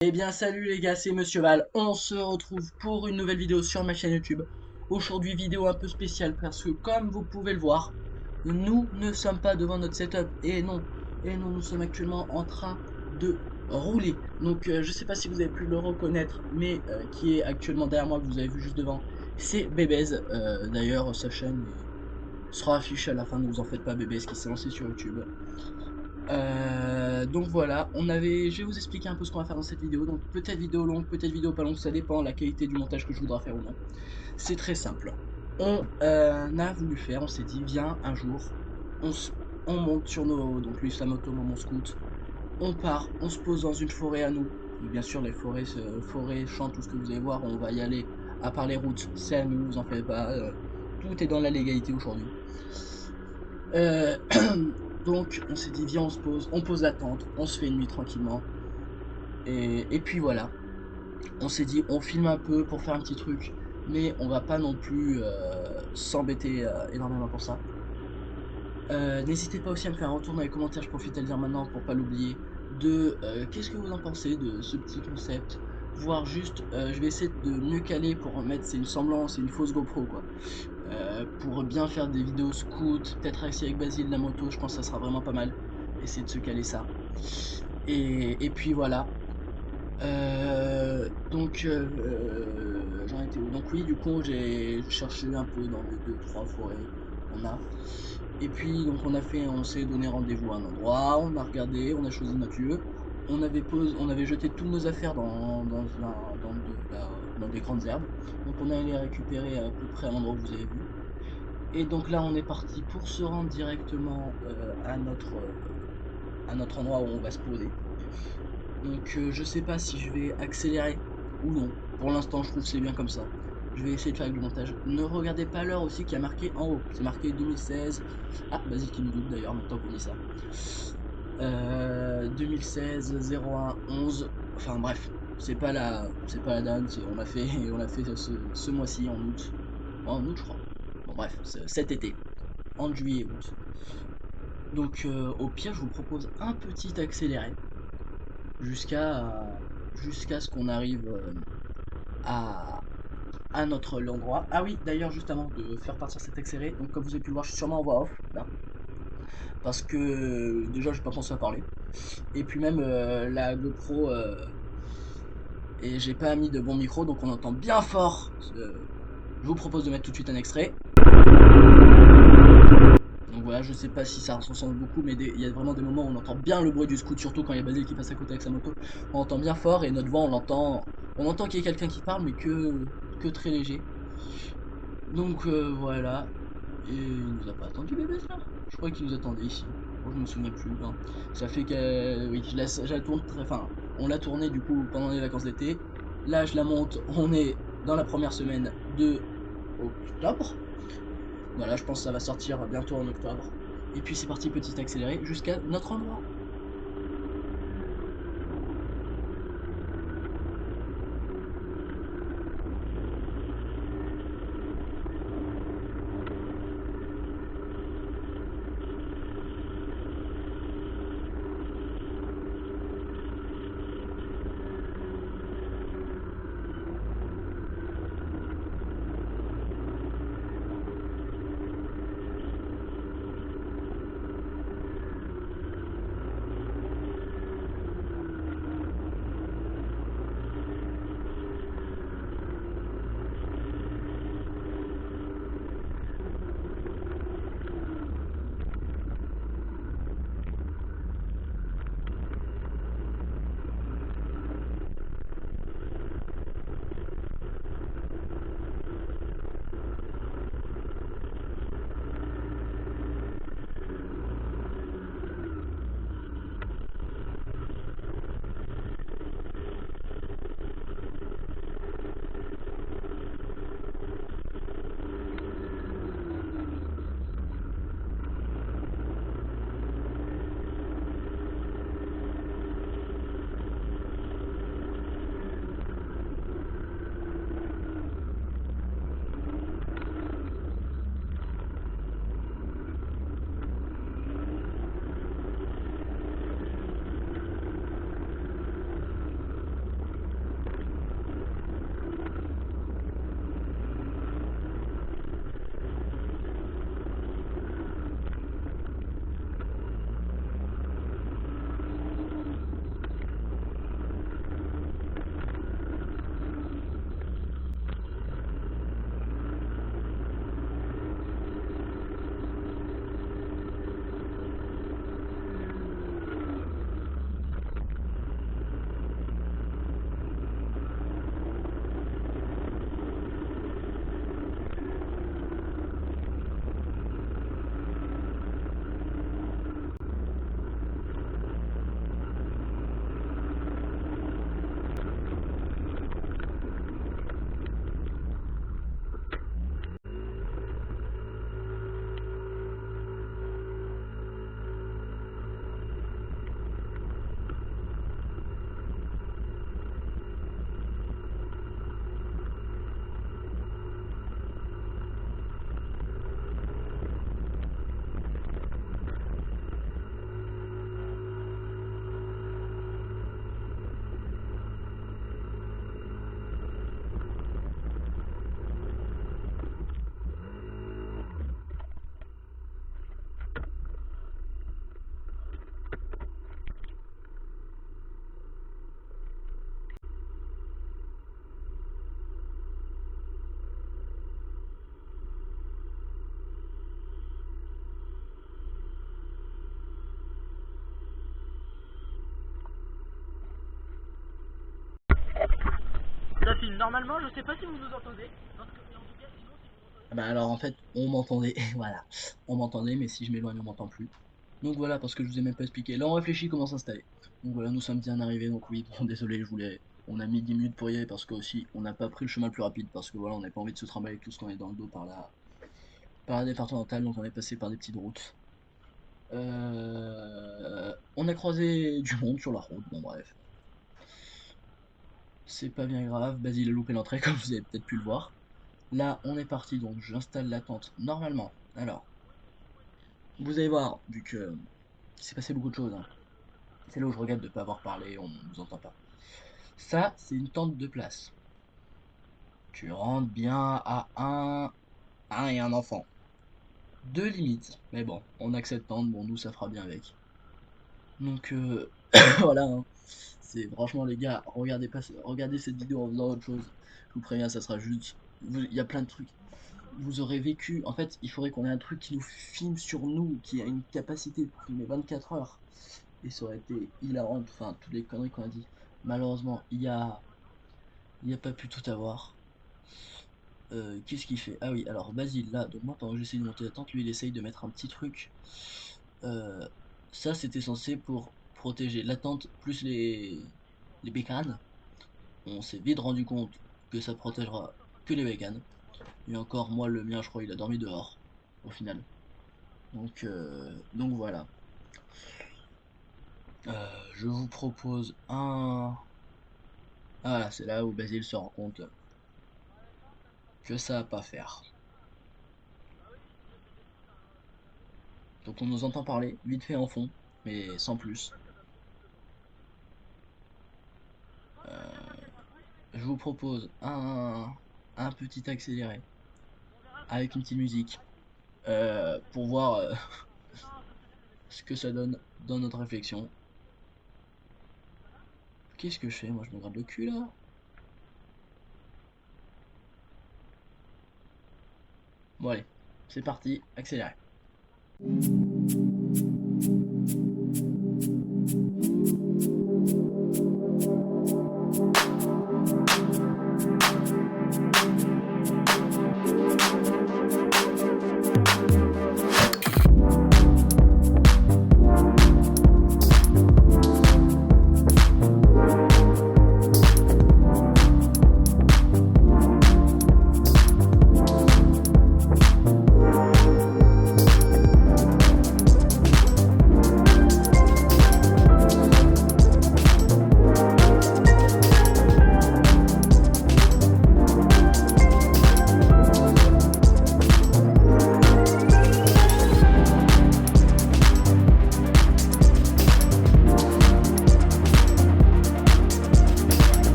Eh bien salut les gars, c'est Monsieur Val, on se retrouve pour une nouvelle vidéo sur ma chaîne YouTube. Aujourd'hui vidéo un peu spéciale parce que comme vous pouvez le voir, nous ne sommes pas devant notre setup, et non, nous sommes actuellement en train de rouler. Donc je sais pas si vous avez pu le reconnaître, mais qui est actuellement derrière moi, que vous avez vu juste devant, c'est Bébez. D'ailleurs sa chaîne sera affichée à la fin, ne vous en faites pas, Bébez qui s'est lancé sur YouTube. Donc voilà, je vais vous expliquer un peu ce qu'on va faire dans cette vidéo. Donc peut-être vidéo longue, peut-être vidéo pas longue, ça dépend de la qualité du montage que je voudrais faire ou non. C'est très simple. On a voulu faire, on s'est dit, viens un jour, on, on monte sur nos, donc lui sa moto, moi mon scoot, on part, on se pose dans une forêt à nous. Donc bien sûr les forêts, forêts, champs, tout ce que vous allez voir, on va y aller. À part les routes, c'est à nous, vous en faites pas. Tout est dans la légalité aujourd'hui. Euh, donc on s'est dit viens on se pose, on pose la tente, on se fait une nuit tranquillement. Et puis voilà, on s'est dit on filme un peu pour faire un petit truc, mais on va pas non plus s'embêter énormément pour ça. N'hésitez pas aussi à me faire un retour dans les commentaires, je profite à le dire maintenant pour pas l'oublier, de qu'est-ce que vous en pensez de ce petit concept, voire juste, je vais essayer de mieux caler pour mettre, c'est une semblance, c'est une fausse GoPro quoi, pour bien faire des vidéos scout, peut-être aussi avec Basile la moto, je pense que ça sera vraiment pas mal, essayer de se caler ça. Et puis voilà. J'en étais où? Donc oui, du coup, j'ai cherché un peu dans les deux trois forêts qu'on a. Et puis, donc on s'est donné rendez-vous à un endroit, on a regardé, on a choisi notre lieu. On avait jeté toutes nos affaires dans des grandes herbes. Donc on est allé récupérer à peu près à l'endroit que vous avez vu. Et donc là, on est parti pour se rendre directement à notre endroit où on va se poser. Donc je sais pas si je vais accélérer ou non. Pour l'instant, je trouve que c'est bien comme ça. Je vais essayer de faire avec le montage. Ne regardez pas l'heure aussi qui a marqué en haut. C'est marqué 2016. Ah, Basile qui me doute d'ailleurs, maintenant qu'on dit ça. 2016 01 11. Enfin bref, c'est pas la date. On l'a fait ce mois-ci en août. Ouais, en août, je crois. Bon bref, cet été, en juillet, août. Donc au pire, je vous propose un petit accéléré jusqu'à jusqu'à ce qu'on arrive à, à notre l'endroit. Ah oui, d'ailleurs, juste avant de faire partir cet accéléré, donc comme vous avez pu le voir, je suis sûrement en voix off, là, parce que déjà, j'ai pas pensé à parler. Et puis même la GoPro, et j'ai pas mis de bon micro, donc on entend bien fort. Je vous propose de mettre tout de suite un extrait. Donc voilà, je sais pas si ça ressemble beaucoup, mais il y a vraiment des moments où on entend bien le bruit du scoot, surtout quand il y a Basile qui passe à côté avec sa moto. On entend bien fort et notre voix, on entend qu'il y a quelqu'un qui parle, mais que très léger. Donc voilà. Et il nous a pas attendu, bébé, là? Je crois qu'il nous attendait ici. Bon, je me souviens plus, hein. Ça fait que, oui, je la tourne très, enfin, on l'a tourné du coup pendant les vacances d'été. Là, je la monte, on est dans la première semaine de octobre. Voilà, je pense que ça va sortir bientôt en octobre. Et puis c'est parti, petit accéléré, jusqu'à notre endroit. Ça filme. Normalement, je sais pas si vous nous entendez. En tout cas, sinon, si vous m'entendez. Bah alors en fait, on m'entendait, voilà, on m'entendait, mais si je m'éloigne, on m'entend plus. Donc voilà, parce que je vous ai même pas expliqué. Là, on réfléchit comment s'installer. Donc voilà, nous sommes bien arrivés, donc oui, bon, désolé, on a mis 10 minutes pour y aller, parce que aussi, on n'a pas pris le chemin le plus rapide, parce que voilà, on n'a pas envie de se trimballer avec tout ce qu'on est dans le dos par la départementale, donc on est passé par des petites routes. On a croisé du monde sur la route, bon bref. C'est pas bien grave, Basile a loupé l'entrée, comme vous avez peut-être pu le voir. Là, on est parti, donc j'installe la tente normalement. Alors, vous allez voir, vu que il s'est passé beaucoup de choses, hein. C'est là où je regrette de ne pas avoir parlé, on ne nous entend pas. Ça, c'est une tente de place. Tu rentres bien à un et un enfant. Deux limites, mais bon, on accepte tente, bon, nous, ça fera bien avec. Donc, voilà, hein. C'est franchement, les gars, regardez cette vidéo en faisant autre chose. Je vous préviens, ça sera juste. Il y a plein de trucs. Vous aurez vécu. En fait, il faudrait qu'on ait un truc qui nous filme sur nous, qui a une capacité de filmer 24 heures. Et ça aurait été hilarant, enfin, toutes les conneries qu'on a dit. Malheureusement, il y a pas pu tout avoir. Qu'est-ce qu'il fait? Ah oui, alors Basile, là, donc moi, pendant que j'essaie de monter la tente, lui, il essaye de mettre un petit truc. Euh, Ça, c'était censé pour protéger la tente plus les bécanes. On s'est vite rendu compte que ça protégera que les bécanes. Et encore, moi, le mien, je crois, il a dormi dehors, au final. Donc voilà. Je vous propose un... Ah, voilà, c'est là où Basile se rend compte que ça va pas faire. Donc on nous entend parler, vite fait en fond, mais sans plus. Je vous propose un petit accéléré avec une petite musique pour voir ce que ça donne dans notre réflexion. Qu'est-ce que je fais? Moi je me gratte le cul là. Bon allez, c'est parti, accéléré.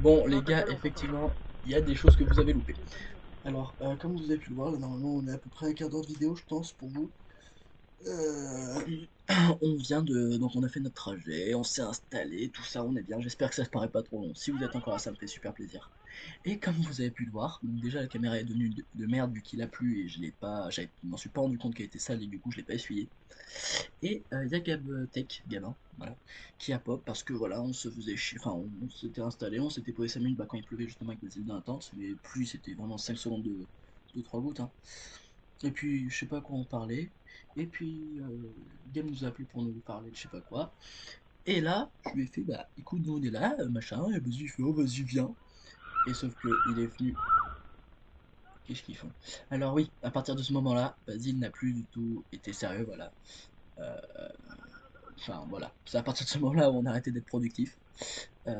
Bon, les gars, effectivement, il y a des choses que vous avez loupées. Alors, comme vous avez pu le voir, là, normalement, on est à peu près à un quart d'heure de vidéo, je pense, pour vous. Euh, on vient de... Donc, on a fait notre trajet, on s'est installé, tout ça, on est bien. J'espère que ça ne paraît pas trop long. Si vous êtes encore là, ça me fait super plaisir. Et comme vous avez pu le voir, donc déjà, la caméra est devenue de merde vu qu'il a plu et je l'ai pas... Je m'en suis pas rendu compte qu'elle était sale et du coup, je l'ai pas essuyée. Et il y a Gabin, voilà, qui a pop parce que voilà, on se faisait chier, enfin on s'était installé, on s'était posé 5 minutes bah, quand il pleuvait justement avec Basile intense, mais pluie c'était vraiment 5 secondes de 3 gouttes. Hein. Et puis je sais pas quoi on parlait, et puis Gab nous a appelé pour nous parler de je sais pas quoi. Et là, je lui ai fait bah écoute, nous on est là, machin, et vas-y, il fait oh vas-y viens. Et sauf que il est venu. Qu'est-ce qu'ils font? Alors oui, à partir de ce moment-là, Basile n'a plus du tout été sérieux, voilà. Euh, Enfin voilà, c'est à partir de ce moment-là où on a arrêté d'être productif.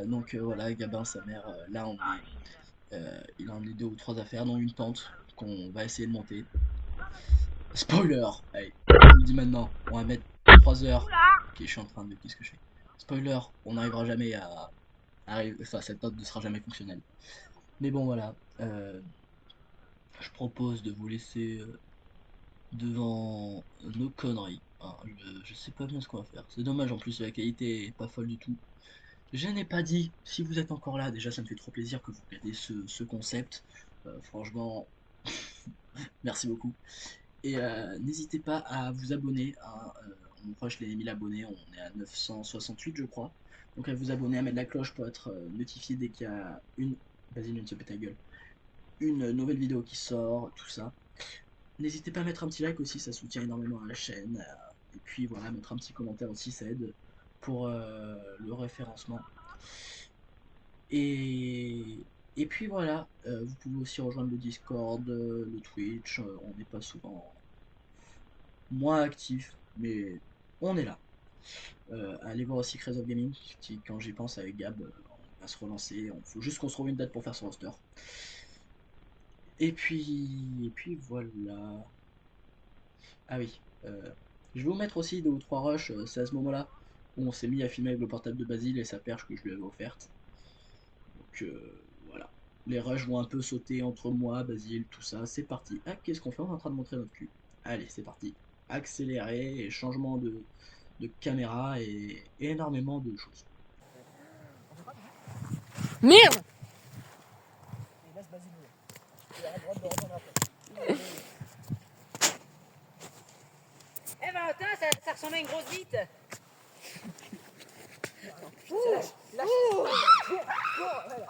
Donc voilà, Gabin, sa mère, là on est, il a emmené 2 ou 3 affaires, dont une tente qu'on va essayer de monter. Spoiler, allez, je vous le dis maintenant, on va mettre 3 heures. Ok, je suis en train de, qu'est-ce que je fais? Spoiler, on n'arrivera jamais à arriver, enfin cette tente ne sera jamais fonctionnelle. Mais bon voilà, je propose de vous laisser devant nos conneries. Hein, je sais pas bien ce qu'on va faire. C'est dommage en plus la qualité est pas folle du tout. Je n'ai pas dit, si vous êtes encore là, déjà ça me fait trop plaisir que vous regardez ce concept. Franchement, merci beaucoup. Et n'hésitez pas à vous abonner. Hein, on approche les 1000 abonnés, on est à 968 je crois. Donc à vous abonner, à mettre la cloche pour être notifié dès qu'il y a une... Vas-y, ne se pète ta gueule. Une nouvelle vidéo qui sort, tout ça. N'hésitez pas à mettre un petit like aussi, ça soutient énormément à la chaîne. Et puis voilà, mettre un petit commentaire aussi, ça aide pour le référencement. Et puis voilà, vous pouvez aussi rejoindre le Discord, le Twitch, on n'est pas souvent moins actif, mais on est là. Allez voir aussi Crazy of Gaming, qui, quand j'y pense avec Gab, on va se relancer, il faut juste qu'on se trouve une date pour faire son roster. Et puis voilà. Ah oui, je vais vous mettre aussi 2 ou 3 rushs, c'est à ce moment-là où on s'est mis à filmer avec le portable de Basile et sa perche que je lui avais offerte. Donc voilà. Les rushs vont un peu sauter entre moi, Basile, tout ça. C'est parti. Ah, qu'est-ce qu'on fait? On est en train de montrer notre cul. Allez, c'est parti. Accéléré et changement de caméra et énormément de choses. Merde! Et laisse Basile. Tu as le droit de rejoindre après. Eh ben attends, ça ressemble à une grosse bite. Lâche. Cours. Voilà.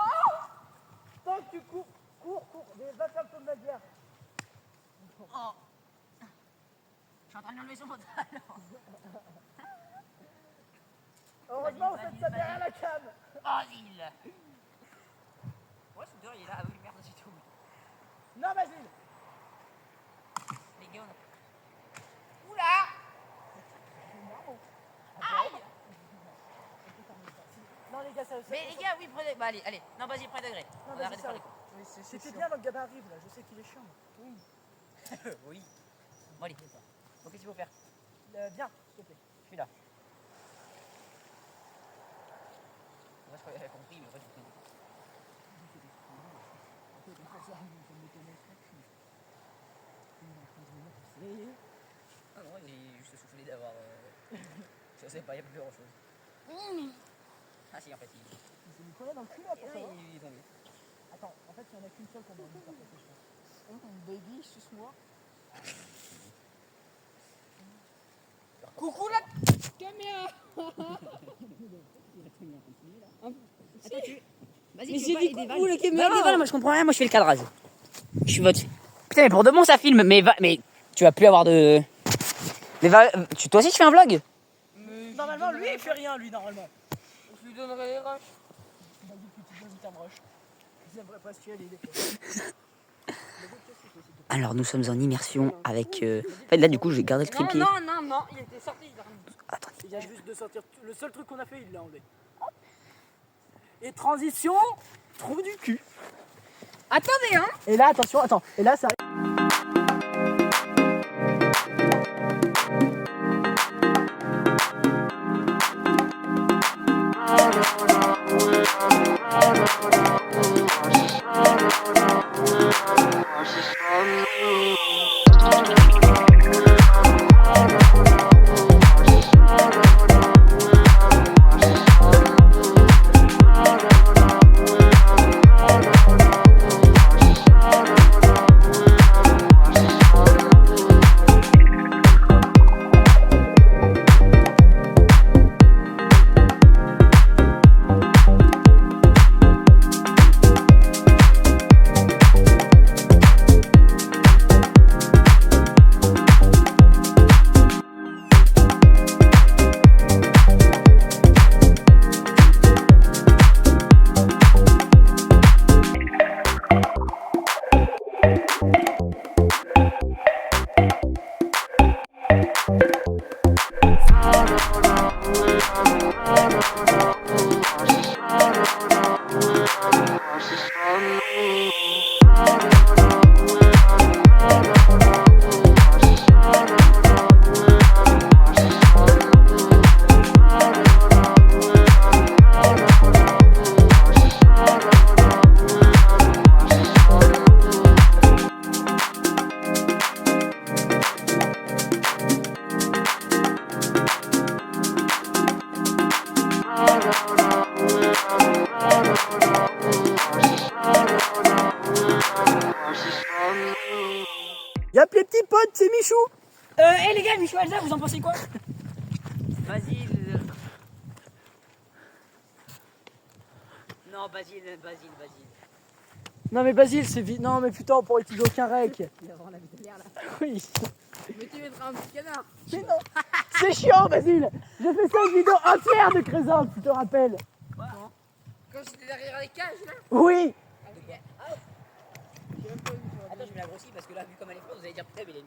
Tant que tu cours. Va faire le tour de la bière. Oh. Je suis en train de l'enlever son pantalon. Heureusement, on fait ça derrière la cam. Basile. Ouais, ce dehors il est là. Ah oui, merde, c'est tout. Non, Basile. Les gars, on a... Oula! Aïe! Non, les gars, ça. Mais les gars, oui, prenez... Bah allez. Non, vas-y, prends degré. Non, On vas-y, arrête de ça. faire les cons. Oui, c'était bien, donc Gabin arrive là. Je sais qu'il est chiant. Oui. Oui. Bon, allez. Donc, qu'est-ce qu'il faut faire? Viens, s'il te plaît. Je suis là. Moi, je croyais qu'elle avait compris, mais en fait, je compris. Ah non, il est juste soufflé d'avoir... Je sais pas, il n'y a plus grand chose. Ah si, en fait, il... C'est Nicolas dans le cul là pour Ouais, savoir. il est tombé. Attends, en fait, il n'y en a qu'une seule qu'on doit faire quelque chose. Baby, suce-moi. Coucou la Caméra. Attends, tu... Vas-y, Mais tu j'ai veux dit pas les coucou, dévalles. la caméra. Mais dévalle, moi je comprends rien, moi je fais le cadrage. Je suis votre... Putain, mais pour de bon ça filme, mais tu vas plus avoir de... Mais toi aussi tu fais un vlog? Normalement, lui, il fait rien, lui, normalement. Je lui donnerai les rushs. Vas-y, petit terme rush. J'aimerais presque y aller des fois. Alors nous sommes en immersion avec... En fait là du coup j'ai gardé le trépied. Non, il était sorti, je l'ai remis. Attendez. Il vient juste de sortir. Le seul truc qu'on a fait, il l'a enlevé. Et transition, trou du cul. Attendez, hein. Et là, attention, attends. Et là, ça arrive. Y'a plus les petits potes, c'est Michou. Eh les gars, Michou Elsa, vous en pensez quoi? Basile. Non, Basile. Non mais Basile, c'est vite. Non mais putain, on pourrait utiliser aucun rec. Il va avoir la vie de l'air là. Oui. Mais tu mettras un petit canard. Mais non, c'est chiant Basile. J'ai fait ça une vidéo entière de Crézant, tu te rappelles? Quand j'étais derrière les cages là. Oui. Attends, je me la grossis parce que là, vu comme elle est froide, vous allez dire putain, mais il est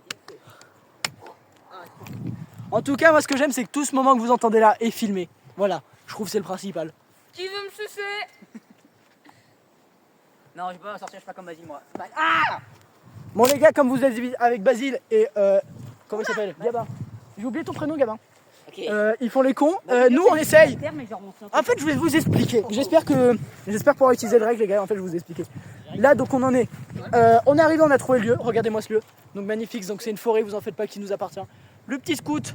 En tout cas, moi ce que j'aime, c'est que tout ce moment que vous entendez là est filmé. Voilà, je trouve que c'est le principal. Qui veut me sucer? Non, je peux pas m'en sortir, je suis pas comme Basile, moi. Bon les gars, comme vous êtes avec Basile et comment il s'appelle? Gabin. J'ai oublié ton prénom, Gabin. Ok. Ils font les cons. Nous on essaye. Mais genre, En fait, je vais vous expliquer. J'espère pouvoir utiliser le règle, les gars. En fait, je vais vous expliquer. Là, donc, on en est. On est arrivé, on a trouvé le lieu. Regardez-moi ce lieu. Donc, magnifique. Donc, c'est une forêt, vous en faites pas, qui nous appartient. Le petit scout,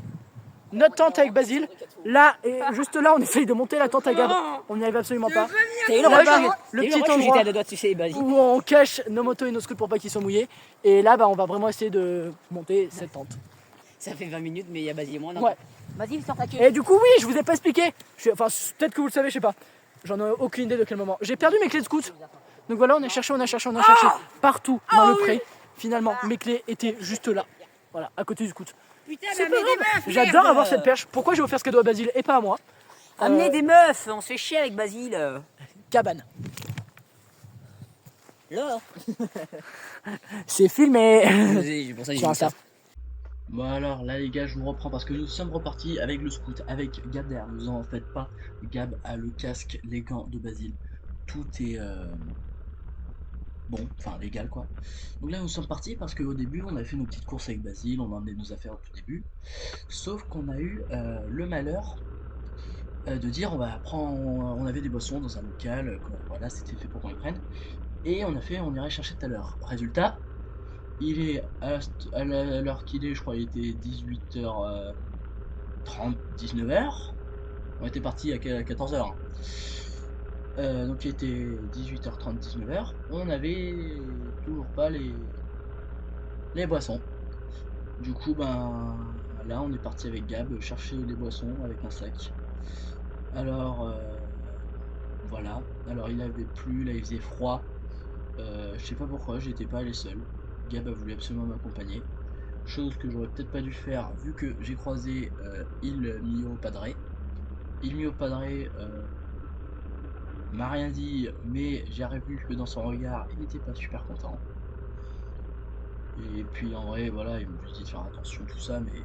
notre tente avec Basile. Là, et juste là, on essaye de monter la tente à Gab. On n'y arrive absolument pas. T'as eu le Là-bas, rush, le petit petit endroit. J'étais endroit à deux doigts de sucer Basile. où on cache nos motos et nos scouts pour pas qu'ils soient mouillés. Et là, bah, on va vraiment essayer de monter cette tente. Ça fait 20 minutes, mais il y a Basile et moi. Non. Ouais. Basile, sors ta queue. Et du coup, oui, je vous ai pas expliqué. Enfin, peut-être que vous le savez, je sais pas. J'en ai aucune idée de quel moment. J'ai perdu mes clés de scout. Donc voilà, on a cherché partout dans le pré. Finalement, mes clés étaient juste là. Voilà, à côté du scout. Putain, C'est mais pas des grave. meufs. J'adore merde. avoir cette perche. Pourquoi j'ai offert ce cadeau à Basile et pas à moi? Amenez des meufs, on se fait chier avec Basile. Cabane. Là. C'est filmé. J'ai pour ça que j'ai Sur dit ça. Insta. Bon alors là les gars, je vous reprends parce que nous sommes repartis avec le scout, avec Gab derrière. Vous en faites pas, Gab a le casque, les gants de Basile. Tout est bon, enfin légal quoi. Donc là nous sommes partis parce qu'au début on a fait nos petites courses avec Basile, on a emmené nos affaires au tout début. Sauf qu'on a eu le malheur de dire on avait des boissons dans un local, voilà, c'était fait pour qu'on les prenne. Et on irait chercher tout à l'heure. Résultat, il est à l'heure qu'il est, je crois, il était 18h30, 19h. On était parti à 14h. Donc il était 18h30, 19h. On n'avait toujours pas les boissons. Du coup, ben là, on est parti avec Gab chercher les boissons avec un sac. Alors, voilà. Alors il avait plu, là il faisait froid. Je sais pas pourquoi, j'étais pas allé seul. Gab a voulu absolument m'accompagner. Chose que j'aurais peut-être pas dû faire vu que j'ai croisé Il Mio Padre. Il Mio Padre m'a rien dit, mais j'ai vu que dans son regard, il n'était pas super content. Et puis en vrai, voilà, il m'a juste dit de faire attention, tout ça, mais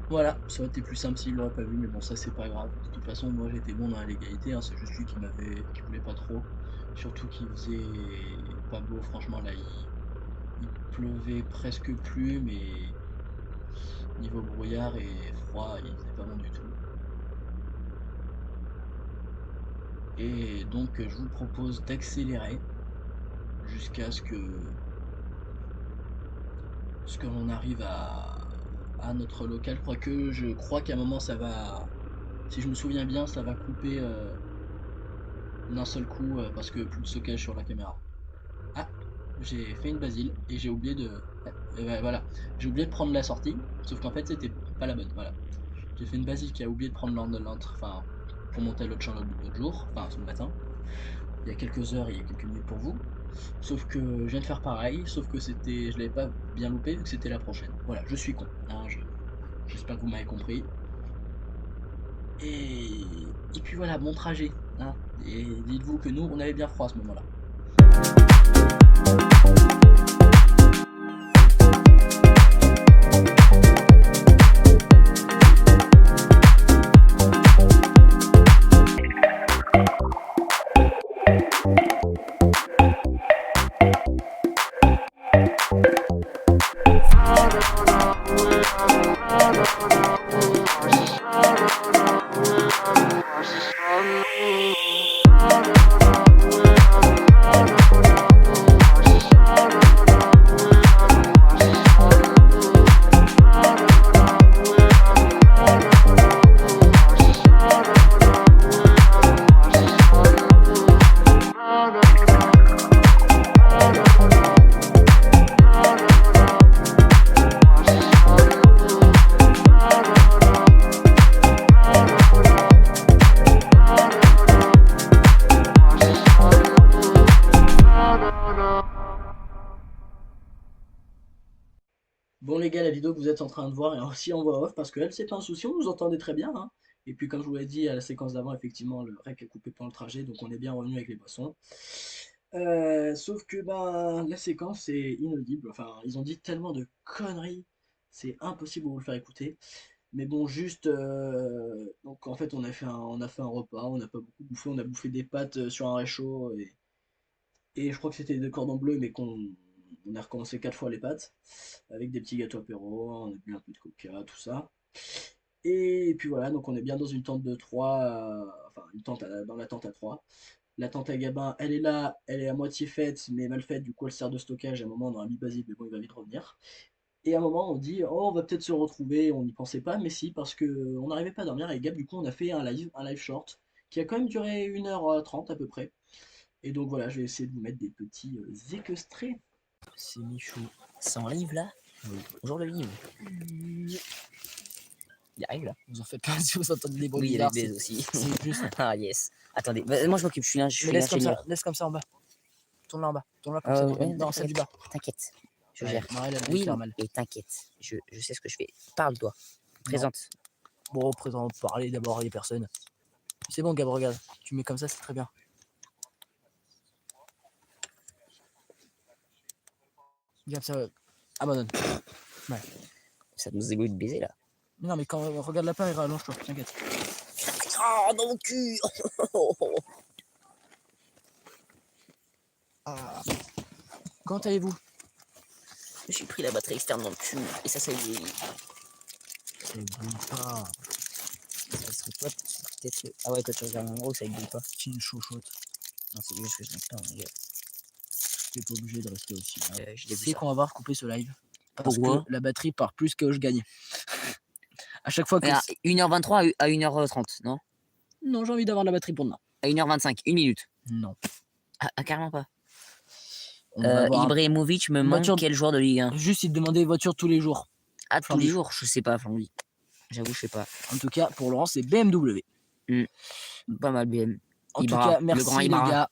voilà, ça aurait été plus simple s'il l'aurait pas vu, mais bon, ça c'est pas grave. De toute façon, moi j'étais bon dans la légalité, hein, c'est juste lui qui voulait pas trop. Surtout qu'il faisait pas beau, franchement, là il pleuvait presque plus, mais niveau brouillard et froid, il faisait pas bon du tout. Et donc je vous propose d'accélérer jusqu'à ce que l'on arrive à notre local. Je crois qu'à un moment ça va, si je me souviens bien, ça va couper d'un seul coup parce que plus de stockage sur la caméra. Ah, j'ai fait une Basile et j'ai oublié de voilà, j'ai oublié de prendre la sortie, sauf qu'en fait c'était pas la bonne. Voilà, j'ai fait une Basile qui a oublié de prendre l'entre, enfin pour monter à l'autre champ l'autre jour, enfin ce matin, il y a quelques heures, il y a quelques minutes pour vous. Sauf que je viens de faire pareil, sauf que je l'avais pas bien loupé vu que c'était la prochaine. Voilà, je suis con, hein, j'espère que vous m'avez compris. Et puis voilà, bon trajet, hein. Et dites-vous que nous, on avait bien froid à ce moment-là. vidéo que vous êtes en train de voir est aussi en voix off parce qu'elle, c'est pas un souci, on nous entendait très bien, hein. Et puis, comme je vous l'ai dit, à la séquence d'avant, effectivement, le rec est coupé pendant le trajet, donc on est bien revenu avec les boissons. Sauf que ben, la séquence est inaudible. Enfin, ils ont dit tellement de conneries, c'est impossible de vous le faire écouter. Mais bon, juste, donc en fait, on a fait un repas, on n'a pas beaucoup bouffé, on a bouffé des pâtes sur un réchaud et je crois que c'était des cordons bleus, mais on a recommencé 4 fois les pâtes avec des petits gâteaux apéro, on a bu un peu de coca, tout ça. Et puis voilà, donc on est bien dans une tente de 3, enfin une tente dans la tente à 3. La tente à Gabin, elle est là, elle est à moitié faite, mais mal faite, du coup elle sert de stockage. À un moment, on aurait mis Basile, mais bon, il va vite revenir. Et à un moment, on dit, oh, on va peut-être se retrouver, on n'y pensait pas, mais si, parce que on n'arrivait pas à dormir avec Gab, du coup, on a fait un live short, qui a quand même duré 1h30 à peu près. Et donc voilà, je vais essayer de vous mettre des petits extraits. C'est Michou. C'est en livre là? Oui. Bonjour le livre. Il arrive là. Vous en faites pas si vous entendez des bruits Oui, il y bizarres. a des baies aussi. C'est juste. Ah yes. Attendez, bah, moi je m'occupe, je suis là. Mais laisse comme ça en bas. Tourne là en bas. Tourne là comme ça. ouais, Non, celle du bas. T'inquiète. Je Ouais, gère. Marie, elle a dû Oui, faire mal. et t'inquiète. Je sais ce que je fais. Parle-toi. Présente. Bon, présente, parler d'abord les personnes. C'est bon, Gab, regarde. Tu mets comme ça, c'est très bien. Gab, ça abandonne. Ça nous égoïte de baiser là. Mais non, mais quand regarde la part, il rallonge-toi, t'inquiète. Oh, dans mon cul. Ah. Quand allez-vous? J'ai pris la batterie externe dans le cul. Et ça éblouit. Ça éblouit pas. Ça serait pas peut-être que... Ah ouais, quand tu regardes en gros, ça éblouit pas. C'est une chouchoute. Non, c'est juste que je n'aime pas, mon gars. T'es pas obligé de rester aussi. Hein. Je Tu l'ai vu sais ça. qu'on va voir couper ce live. Parce Pourquoi que la batterie part plus que je gagne. À chaque fois que. Mais à 1h23 à 1h30, non? Non, j'ai envie d'avoir la batterie pour demain. À 1h25, 1 minute. Non. Ah, carrément pas. On va avoir Ibrahimovic me voiture- manque quel joueur de Ligue 1? Juste, il te demandait voiture tous les jours. Ah, tous Flamby. les jours, je sais pas, Flamby. J'avoue, je sais pas. En tout cas, pour Laurent, c'est BMW. Pas mal, BM. En Ibra, tout cas, le merci grand les Ibra. gars.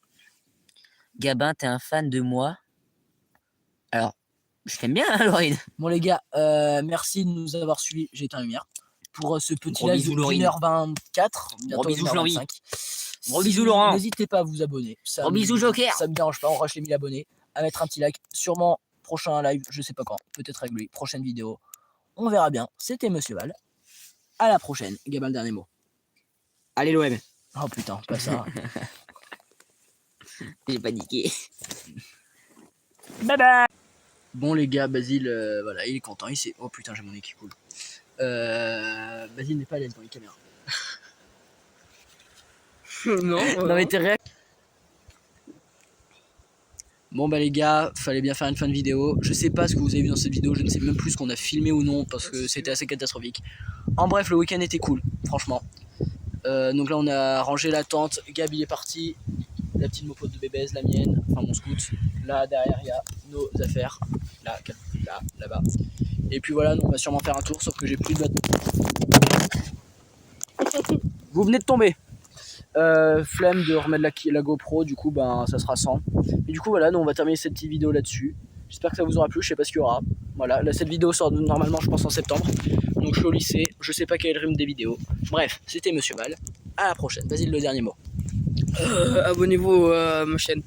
Gabin, t'es un fan de moi? Alors, je t'aime bien, hein, Laurine. Bon les gars, merci de nous avoir suivis. J'ai éteint la lumière. Pour ce petit Gros live bisous, de Laurine. 1h24. Gros bisous, Flamby. 1h25. Gros bisous, Laurent. N'hésitez pas à vous abonner. Ça Gros me- bisous, Joker. Ça me dérange pas, on rush les 1000 abonnés. À mettre un petit like. Sûrement, prochain live, je sais pas quand. Peut-être avec lui. Prochaine vidéo. On verra bien. C'était Monsieur Val. À la prochaine. Gabin, le dernier mot. Allez, l'OM. Oh putain, pas ça. J'ai paniqué. Bye bye. Bon les gars, Basile, voilà, il est content. Il sait. Oh putain, j'ai mon nez qui coule. Basile n'est pas à l'aise dans les caméras. Non, Non mais t'es réel. Bon bah les gars, fallait bien faire une fin de vidéo. Je sais pas ce que vous avez vu dans cette vidéo, je ne sais même plus ce qu'on a filmé ou non parce que c'était assez catastrophique. En bref, le week-end était cool, franchement. Donc là on a rangé la tente, Gabi est parti, la petite mopote de Bébès, la mienne, enfin mon scout. Là derrière il y a nos affaires, là, là-bas. Et puis voilà, nous, on va sûrement faire un tour, sauf que j'ai plus de bateau. Vous venez de tomber. Flemme de remettre la GoPro, du coup ben ça sera 100. Et du coup voilà, nous on va terminer cette petite vidéo là-dessus. J'espère que ça vous aura plu, je sais pas ce qu'il y aura. Voilà, là cette vidéo sort normalement je pense en septembre. Donc je suis au lycée, je sais pas quel est le rythme des vidéos. Bref, c'était Monsieur Val. À la prochaine, vas-y le dernier mot. Abonnez-vous à ma chaîne.